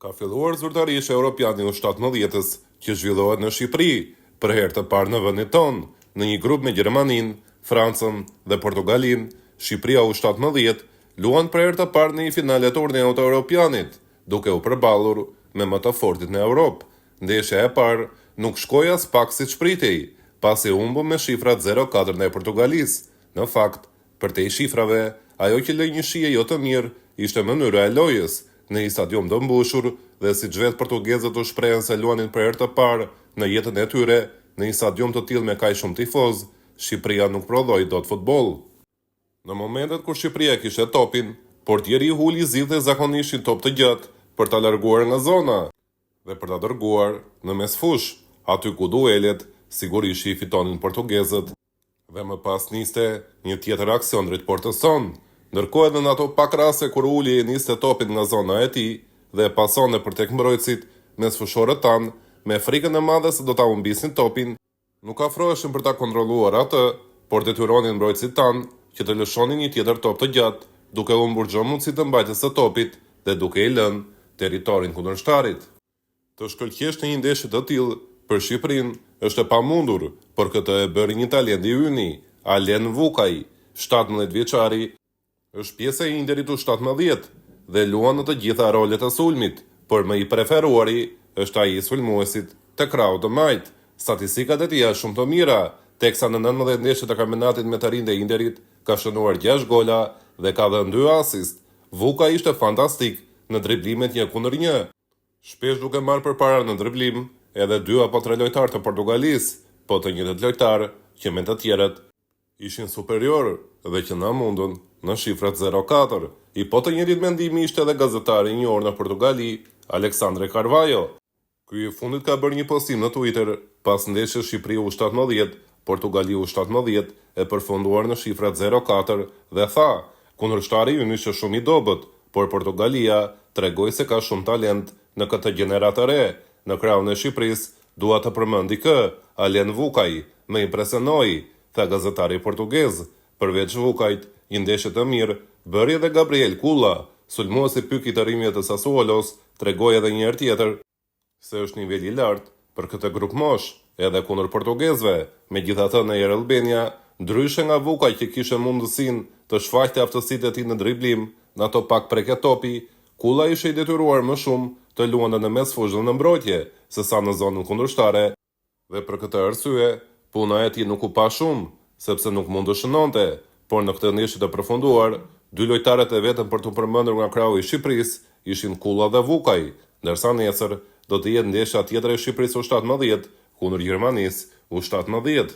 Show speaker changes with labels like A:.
A: Ka filluar zyrtarisht Europiani U17-s që zhvillohet në Shqipëri, për herë të parë në vendin tonë, në një grup me Gjermaninë, Francën dhe Portugalinë. Shqipëria U17 luan për herë të parë në një finale turneut të Europianit, duke u përballur me më të fortit në Europë. Ndeshja e parë nuk shkoi as pak siç pritej, pasi humbu me shifrat 0-4 ndaj Portugalisë. Në fakt, përtej shifrave, ajo që lë një shije jo të mirë ishte mënyra e lojës, në një stadium të mbushur dhe siç vetë portugezët u shprehen se luanin për herë të parë në jetën e tyre, në një stadium të tillë me kaq shumë tifoz, Shqipëria nuk prodhoi dot futboll. Në momentet kur Shqipëria kishte topin, portieri i Huli zgjidhte zakonisht një top të gjatë për ta larguar nga zona dhe për ta dërguar në mesfush, aty ku duelet sigurisht i fitonin portugezët. Dhe më pas niste një tjetër aksion drejt portës son, ndërkohë edhe në ato pak raste kur Uli niste topin nga zona e tij dhe pasonte për tek mbrojtësit mesfushorët tanë, me frikën e madhe se do ta humbisin topin, nuk afroheshin për ta kontrolluar atë, por detyronin mbrojtësit tanë që të lëshonin një tjetër top të gjatë, duke humbur çdo mundësi të mbajtjes së topit dhe duke i lënë territorin kundërshtarit. Të shkëlqyesh në një ndeshje të tillë për Shqipërinë është e pamundur, por këtë e bëri një talent i yni, Alen Vukaj, 17 vjeçari, është pjesë e Interit U17 dhe luan në të gjitha rolet e sulmit, por më i preferuari është ai i sulmuesit të krahut të majt. Statistikat e tij janë shumë të mira, teksa në 19 ndeshjet e kampionatit me të rinjtë e Interit ka shënuar 6 gola dhe ka dhënë 2 asist. Vukaj ishte fantastik në driblimet 1-1, shpesh duke marrë përpara në driblim edhe 2 apo 3 lojtarë të Portugalisë, po të njëjtët lojtarë që me të tjerët ishin superior dhe që na mundun në shifrat 0-4. I po të njëjtit mendimi ishte edhe gazetari i njohur në Portugali, Alexandre Carvalho. Ky i fundit ka bërë një postim në Twitter pas ndeshjes Shqipëri U17, Portugali U17 e përfunduar në shifrat 0-4 dhe tha: "Kundërshtari ynë ishte shumë i dobët, por Portugalia tregoi se ka shumë talent në këtë gjenerat të re. Në krahun e Shqipërisë dua të përmendi kë Alen Vukaj më impresionoi", tha gazetari portugez. Përveç Vukajt, një ndeshje të mirë bëri edhe Gabriel Kulla, sulmuesi pyki të rinjve të Sassuolos, tregoi edhe një herë tjetër se është niveli i lartë për këtë grup mosh, edhe kundër portugezëve. Megjithatë, në Air Albania, ndryshe nga Vukaj që kishte mundësinë të shfaqte aftësitë e tij në driblim, në ato pak prekje topi, Kulla ishte i detyruar më shumë të luante në mesfush dhe në mbrojtje, sesa në zonën kundërshtare. Dhe për këtë arsye, puna e tij nuk u pa shumë, sepse nuk mund të shënonte, por në këtë ndeshje të përfunduar, 2 lojtarët e vetëm për të përmendur nga krahu i Shqipërisë ishin Kulla dhe Vukaj, ndërsa nesër do të jetë ndeshja tjetër e Shqipërisë U17 kundër Gjermanisë U17.